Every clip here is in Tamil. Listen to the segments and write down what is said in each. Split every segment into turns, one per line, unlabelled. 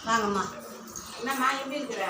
வாங்கம்மா. என்னம்மா எப்படி இருக்கிற?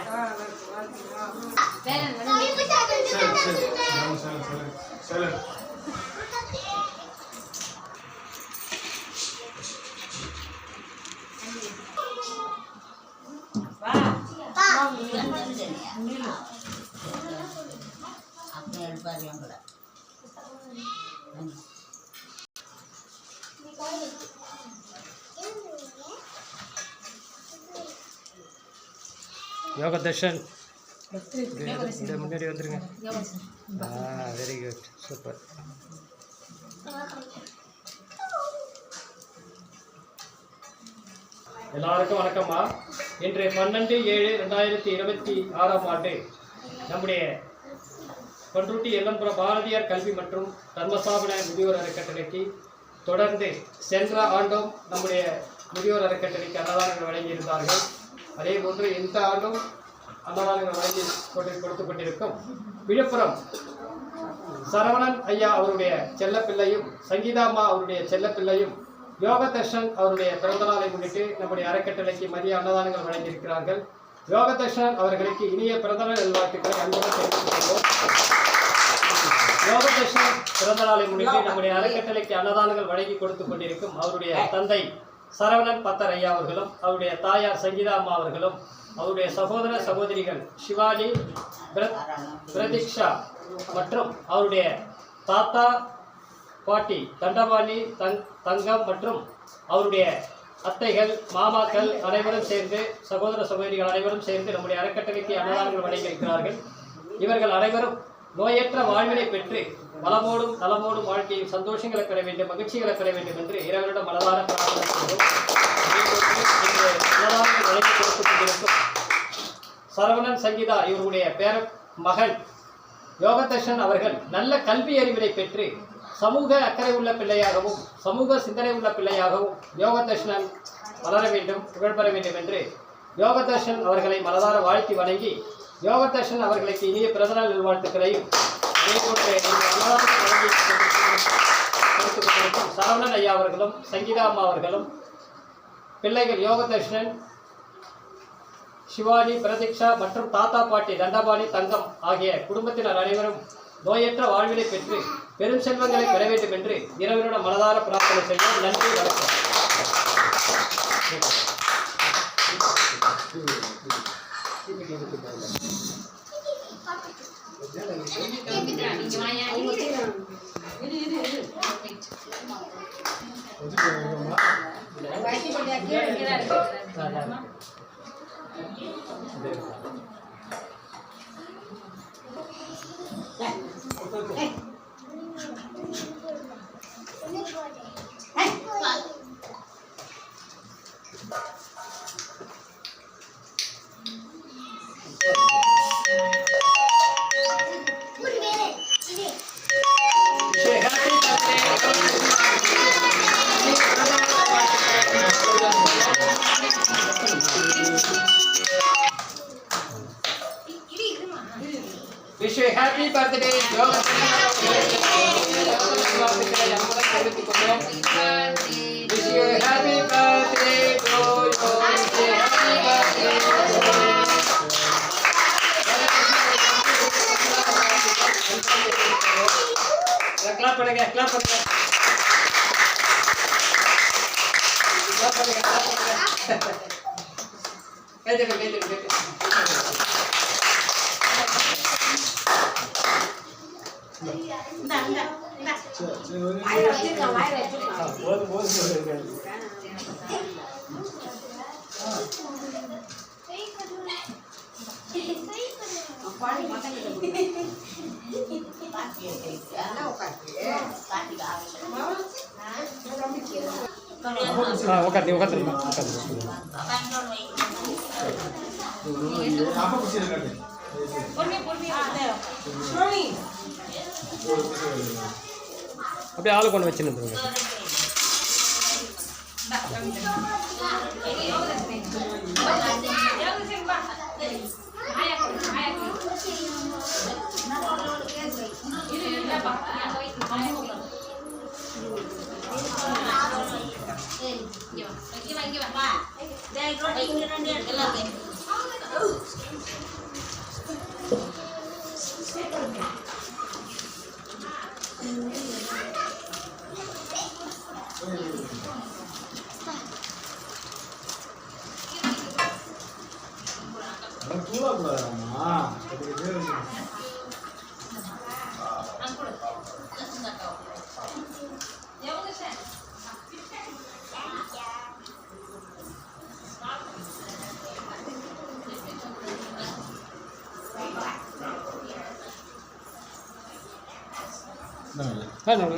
யோகா தர்ஷன் முன்னாடி வந்துருங்க. Very good, super. எல்லாருக்கும் வணக்கம்மா. இன்று 12/7/2026 நம்முடைய பண்ருட்டி எல்லம்புரம் பாரதியார் கல்வி மற்றும் தர்மஸ்தாபன முதியோர் அறக்கட்டளைக்கு தொடர்ந்து சென்ற ஆண்டும் நம்முடைய முதியோர் அறக்கட்டளைக்கு அன்னதானங்கள் வழங்கியிருந்தார்கள். அதே போன்று இந்த ஆண்டும் அன்னதானங்கள் வழங்கி கொடுத்து கொண்டிருக்கும் விழுப்புரம் சரவணன் ஐயா அவருடைய செல்லப்பிள்ளையும் சங்கீதாம்மா அவருடைய செல்லப்பிள்ளையும் யோக தர்ஷன் அவருடைய பிறந்தநாளை முன்னிட்டு நம்முடைய அறக்கட்டளைக்கு மதிய அன்னதானங்கள் வழங்கியிருக்கிறார்கள். யோக தர்ஷன் அவர்களுக்கு இனிய பிறந்தநாள் நல்வாழ்த்துக்களை அன்புடன் தெரிவித்துக் கொள்வோம். யோக தர்ஷன் பிறந்தநாளை முன்னிட்டு நம்முடைய அறக்கட்டளைக்கு அன்னதானங்கள் வழங்கி கொடுத்து கொண்டிருக்கும் அவருடைய தந்தை சரவணன் பத்தர் ஐயா அவர்களும் அவருடைய தாயார் சங்கீதா அம்மா அவர்களும் அவருடைய சகோதர சகோதரிகள் சிவானி பிரதீக்ஷா மற்றும் அவருடைய தாத்தா பாட்டி தண்டபாணி தங்கம் மற்றும் அவருடைய அத்தைகள் மாமாக்கள் அனைவரும் சேர்ந்து சகோதர சகோதரிகள் அனைவரும் சேர்ந்து நம்முடைய அறக்கட்டளைக்கு அன்னதானங்கள் வழங்கியிருக்கிறார்கள். இவர்கள் அனைவரும் நோயற்ற வாழ்வினை பெற்று வளமோடும் நலமோடும் வாழ்க்கையில் சந்தோஷங்களை பெற வேண்டும், மகிழ்ச்சிகளை பெற வேண்டும் என்று இறைவனிடம் மனதார பிரார்த்தனை செய்வோம். அன்னதானங்கள் வழங்கி கொடுத்துக் கொண்டிருக்கும் சரவணன் சங்கீதா இவருடைய பேர மகன் யோகதர்ஷன் அவர்கள் நல்ல கல்வி அறிவினை பெற்று சமூக அக்கறை உள்ள பிள்ளையாகவும் சமூக சிந்தனை உள்ள பிள்ளையாகவும் யோகதர்ஷன் வளர வேண்டும், புகழ்பெற வேண்டும் என்று யோகதர்ஷன் அவர்களை மனதார வாழ்த்தி வணங்கி யோகதர்ஷன் அவர்களுக்கு இனிய பிறந்தநாள் நல்வாழ்த்துக்களையும் சரவணன் ஐயா அவர்களும் சங்கீதா அம்மா அவர்களும் பிள்ளைகள் யோகதர்ஷன் சிவானி பிரதீக்ஷா மற்றும் தாத்தா பாட்டி தண்டபாணி தங்கம் ஆகிய குடும்பத்தினர் அனைவரும் நோயற்ற வாழ்வினை பெற்று பெரும் செல்வங்களை பெற வேண்டும் என்று இறைவனுடன் மனதார பிரார்த்தனை செய்வோம். நன்றி, வணக்கம். Wish you happy birthday, Yoga. Wish you happy birthday to you. Clap பண்ணுங்க, clap பண்ணுங்க. Clap பண்ணுங்க, clap பண்ணுங்க. கேளுங்க. அப்படியே ஆளு கொண்டு வச்சுருந்துருங்க.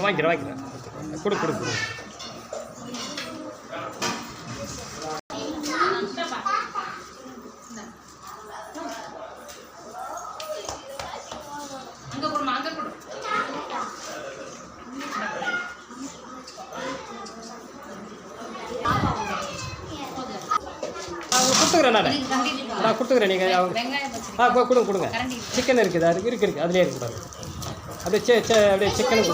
வாங்கிக்கிறேன் கொடு கொடு கொடு. கொடுத்துக்கிறேன் நான் கொடுத்துக்கிறேன். நீங்கள் அவங்க கொடுங்க கொடுங்க. சிக்கன் இருக்குது, அது இருக்குது, அதுலேயே இருக்கக்கூடாது. அப்படியே அப்படியே சிக்கன்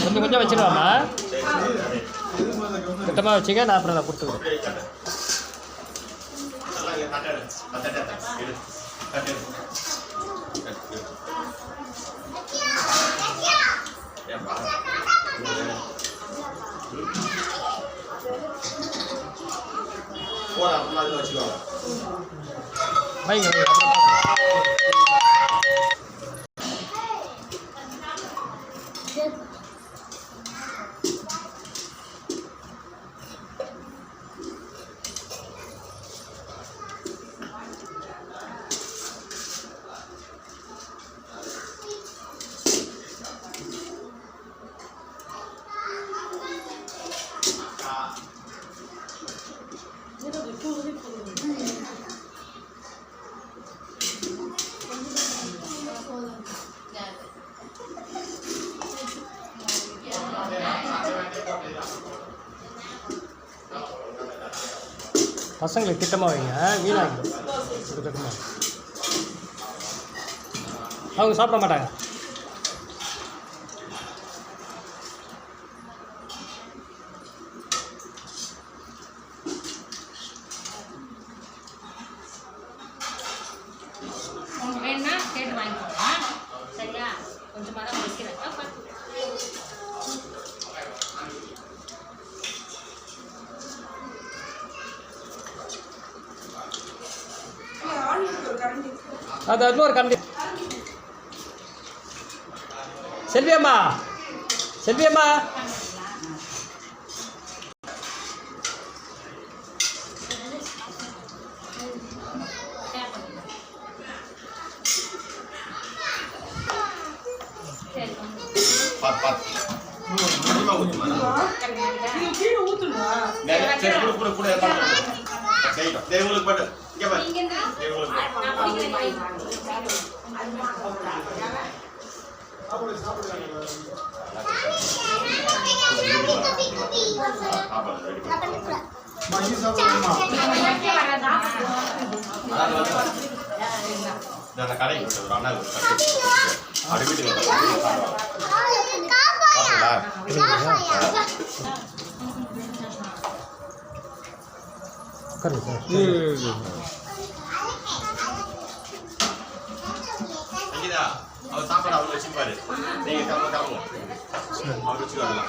கொஞ்சம் கொஞ்சம் வச்சுருவாம்மா. கிட்டமாக வச்சுக்க, நான் அப்புறம் நான் கொடுத்துருவேன். வைங்க பசங்களுக்கு திட்டமாக வைங்க, வீணாகிடும். திட்டமாக அவங்க சாப்பிட மாட்டாங்க.
வேணா கேட்டு வாங்கிக்கோங்க, சரியா? கொஞ்சமாக தான் வைக்கிறேன்.
அது இன்னொரு கண்டி. செல்வியம்மா செல்வியம்மா
அவர் சாப்பாடு அவர் வச்சுப்பாரு. நீங்க கிளம்புங்க. அவர் வச்சுக்கலாம்.